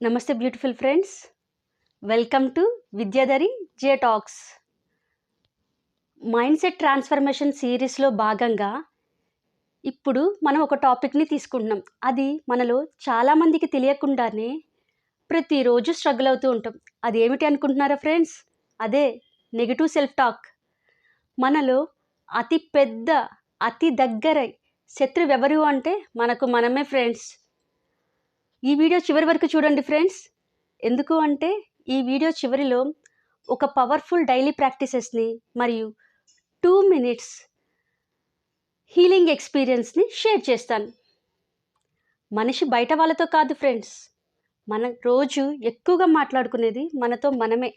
నమస్తే beautiful friends, welcome to Vidyadhari J talks. Mind set transformation సిరీస్లో భాగంగా ఇప్పుడు మనం ఒక టాపిక్ని తీసుకుంటున్నాం. అది మనలో చాలామందికి తెలియకుండానే ప్రతిరోజు స్ట్రగుల్ అవుతూ ఉంటాం. అది ఏమిటి అనుకుంటున్నారా ఫ్రెండ్స్? అదే నెగిటివ్ సెల్ఫ్ టాక్. మనలో అతి పెద్ద అతి దగ్గర శత్రువు ఎవరు అంటే మనకు మనమే ఫ్రెండ్స్. ఈ వీడియో చివరి వరకు చూడండి ఫ్రెండ్స్. ఎందుకు అంటే ఈ వీడియో చివరిలో ఒక పవర్ఫుల్ డైలీ ప్రాక్టీసెస్ని మరియు 2 minutes హీలింగ్ ఎక్స్పీరియన్స్ని షేర్ చేస్తాను. మనిషి బయట వాళ్ళతో కాదు ఫ్రెండ్స్, మన రోజు ఎక్కువగా మాట్లాడుకునేది మనతో మనమే.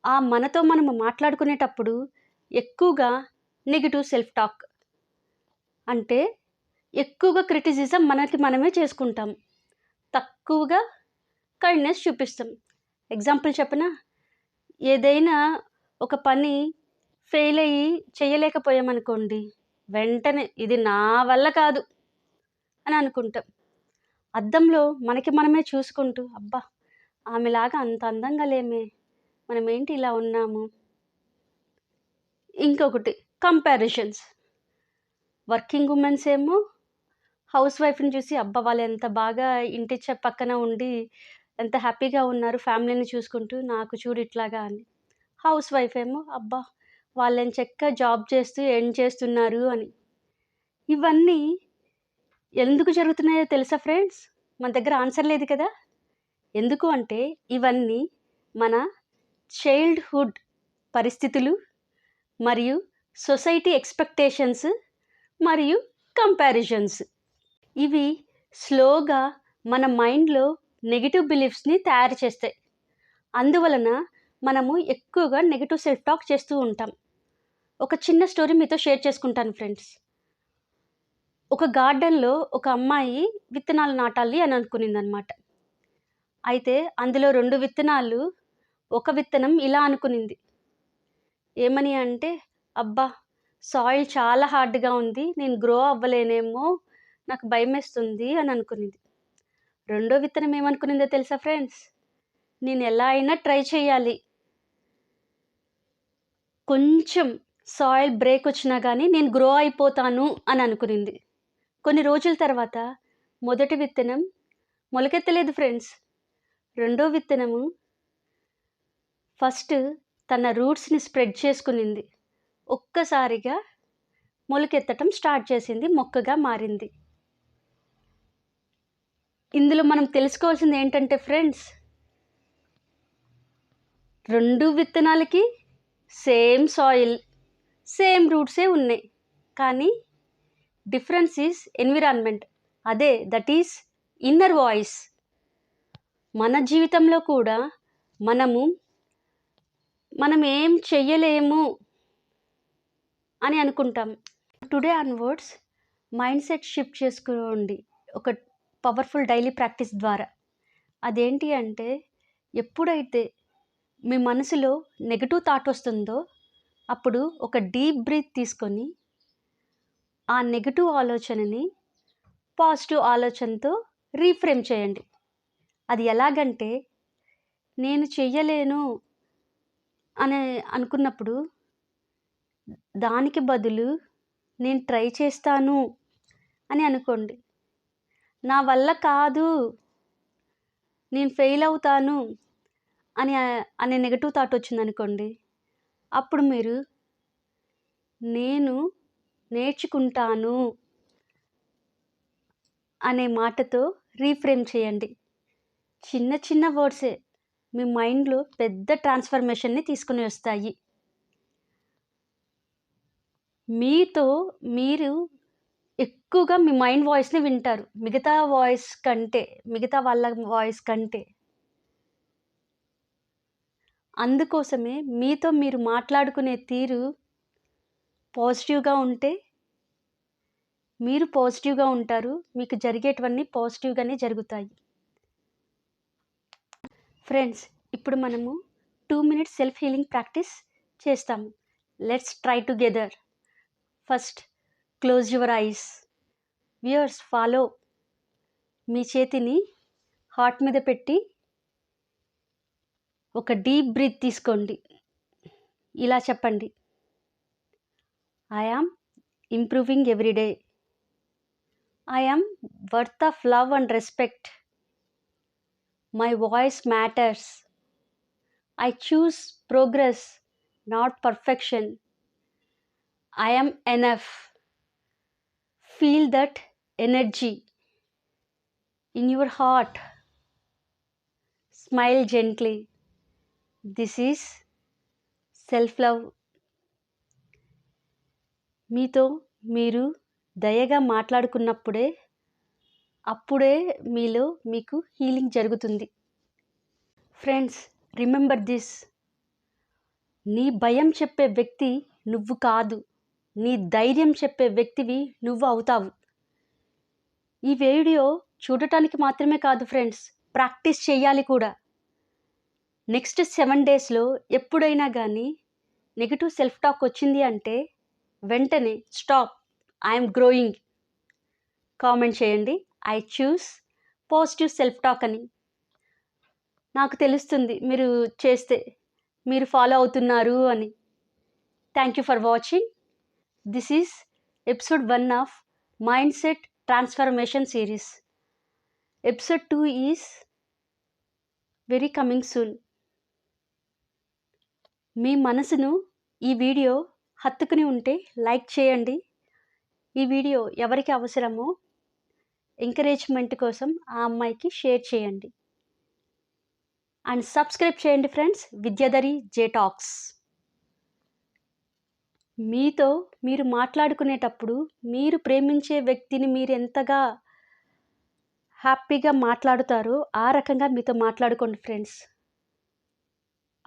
ఆ మనతో మనం మాట్లాడుకునేటప్పుడు ఎక్కువగా నెగిటివ్ సెల్ఫ్ టాక్ అంటే ఎక్కువగా క్రిటిసిజం మనకి మనమే చేసుకుంటాం, తక్కువగా కైండ్నెస్ చూపిస్తాం. ఎగ్జాంపుల్ చెప్పనా? ఏదైనా ఒక పని ఫెయిల్ అయ్యి చేయలేకపోయామనుకోండి, వెంటనే ఇది నా వల్ల కాదు అని అనుకుంటాం. అద్దంలో మనకి మనమే చూసుకుంటూ, అబ్బా ఆమెలాగా అంత అందంగా లేమే, మనం ఏంటి ఇలా ఉన్నాము. ఇంకొకటి కంపారిజన్స్. వర్కింగ్ ఉమెన్స్ ఏమో హౌస్ వైఫ్ని చూసి, అబ్బా వాళ్ళు ఎంత బాగా ఇంటి పక్కన ఉండి ఎంత హ్యాపీగా ఉన్నారు ఫ్యామిలీని చూసుకుంటూ, నాకు చూడు ఇట్లాగా అని. హౌస్ వైఫ్ ఏమో, అబ్బా వాళ్ళని చక్కగా జాబ్ చేస్తూ ఎర్న్ చేస్తున్నారు అని. ఇవన్నీ ఎందుకు జరుగుతున్నాయో తెలుసా ఫ్రెండ్స్? మన దగ్గర ఆన్సర్ లేదు కదా. ఎందుకు అంటే ఇవన్నీ మన చైల్డ్హుడ్ పరిస్థితులు మరియు సొసైటీ ఎక్స్పెక్టేషన్స్ మరియు కంపారిజన్స్. ఇవి స్లోగా మన మైండ్లో నెగిటివ్ బిలీఫ్స్ని తయారు చేస్తాయి. అందువలన మనము ఎక్కువగా నెగిటివ్ సెల్ఫ్ టాక్ చేస్తూ ఉంటాం. ఒక చిన్న స్టోరీ మీతో షేర్ చేసుకుంటాను ఫ్రెండ్స్. ఒక గార్డెన్లో ఒక అమ్మాయి విత్తనాలు నాటాలి అని అనుకునిందనమాట. అయితే అందులో 2 విత్తనాలు, ఒక విత్తనం ఇలా అనుకునింది. ఏమని అంటే, అబ్బా సాయిల్ చాలా హార్డ్గా ఉంది, నేను గ్రో అవ్వలేనేమో, నాకు భయమేస్తుంది అని అనుకునింది. రెండో విత్తనం ఏమనుకునిందో తెలుసా ఫ్రెండ్స్? నేను ఎలా అయినా ట్రై చేయాలి, కొంచెం సాయిల్ బ్రేక్ వచ్చినా కానీ నేను గ్రో అయిపోతాను అని అనుకునింది. కొన్ని రోజుల తర్వాత మొదటి విత్తనం మొలకెత్తలేదు ఫ్రెండ్స్. రెండో విత్తనము ఫస్ట్ తన రూట్స్ని స్ప్రెడ్ చేసుకునింది. ఒక్కసారిగా మొలకెత్తటం స్టార్ట్ చేసింది, మొక్కగా మారింది. ఇందులో మనం తెలుసుకోవాల్సింది ఏంటంటే ఫ్రెండ్స్, 2 విత్తనాలకి సేమ్ సాయిల్, సేమ్ రూట్సే ఉన్నాయి, కానీ డిఫరెన్స్ ఈజ్ ఎన్విరాన్మెంట్. అదే దట్ ఈస్ ఇన్నర్ వాయిస్. మన జీవితంలో కూడా మనం ఏం చెయ్యలేము అని అనుకుంటాం. Today onwards mind set shift చేసుకోండి ఒక పవర్ఫుల్ డైలీ ప్రాక్టీస్ ద్వారా. అదేంటి అంటే, ఎప్పుడైతే మీ మనసులో నెగిటివ్ థాట్ వస్తుందో అప్పుడు ఒక డీప్ బ్రీత్ తీసుకొని ఆ నెగిటివ్ ఆలోచనని పాజిటివ్ ఆలోచనతో రీఫ్రేమ్ చేయండి. అది ఎలాగంటే, నేను చెయ్యలేను అని అనుకున్నప్పుడు దానికి బదులు నేను ట్రై చేస్తాను అని అనుకోండి. నా వల్ల కాదు, నేను ఫెయిల్ అవుతాను అనే నెగిటివ్ థాట్ వచ్చిందనుకోండి, అప్పుడు మీరు నేను నేర్చుకుంటాను అనే మాటతో రీఫ్రేమ్ చేయండి. చిన్న చిన్న వర్డ్సే మీ మైండ్లో పెద్ద ట్రాన్స్ఫర్మేషన్ని తీసుకుని వస్తాయి. మీతో మీరు ఎక్కువగా మీ మైండ్ వాయిస్ని వింటారు, మిగతా వాళ్ళ వాయిస్ కంటే. అందుకోసమే మీతో మీరు మాట్లాడుకునే తీరు పాజిటివ్గా ఉంటే మీరు పాజిటివ్గా ఉంటారు, మీకు జరిగేటివన్నీ పాజిటివ్గానే జరుగుతాయి. ఫ్రెండ్స్, ఇప్పుడు మనము 2 minutes సెల్ఫ్ హీలింగ్ ప్రాక్టీస్ చేస్తాము. Let's try together. First close your eyes. Viewers follow. మీ చేతిని హార్ట్ మీద పెట్టి ఒక డీప్ బ్రీత్ తీసుకోండి. ఇలా చెప్పండి, I am improving every day. I am worth of love and respect. My voice matters. I choose progress, not perfection. I am enough. Feel that energy in your heart. Smile gently. This is self-love. మీతో మీరు దయగా మాట్లాడుకున్నప్పుడే అప్పుడే మీలో మీకు healing జరుగుతుంది. Friends, remember this. నీ భయం చెప్పే వ్యక్తి నువ్వు కాదు, నీ ధైర్యం చెప్పే వ్యక్తివి నువ్వు అవుతావు. ఈ వీడియో చూడటానికి మాత్రమే కాదు ఫ్రెండ్స్, ప్రాక్టీస్ చేయాలి కూడా. నెక్స్ట్ 7 డేస్లో ఎప్పుడైనా కానీ నెగిటివ్ సెల్ఫ్ టాక్ వచ్చింది అంటే వెంటనే స్టాప్, ఐఎమ్ గ్రోయింగ్ కామెంట్ చేయండి. I choose positive self talk అని. నాకు తెలుస్తుంది మీరు చేస్తే మీరు ఫాలో అవుతున్నారు అని. Thank you for watching. This is episode 1 of mind set transformation series. Episode 2 is very coming soon. మీ మనసును ఈ వీడియో హత్తుకుని ఉంటే లైక్ చేయండి. ఈ వీడియో ఎవరికి అవసరమో ఎంకరేజ్మెంట్ కోసం ఆ అమ్మాయికి షేర్ చేయండి. అండ్ సబ్స్క్రైబ్ చేయండి ఫ్రెండ్స్, విద్యాధరి జే టాక్స్. మీతో మీరు మాట్లాడుకునేటప్పుడు మీరు ప్రేమించే వ్యక్తిని మీరు ఎంతగా హ్యాపీగా మాట్లాడుతారో ఆ రకంగా మీతో మాట్లాడుకోండి ఫ్రెండ్స్.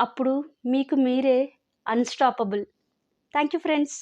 అప్పుడు మీకు మీరే అన్స్టాపబుల్. Thank you friends.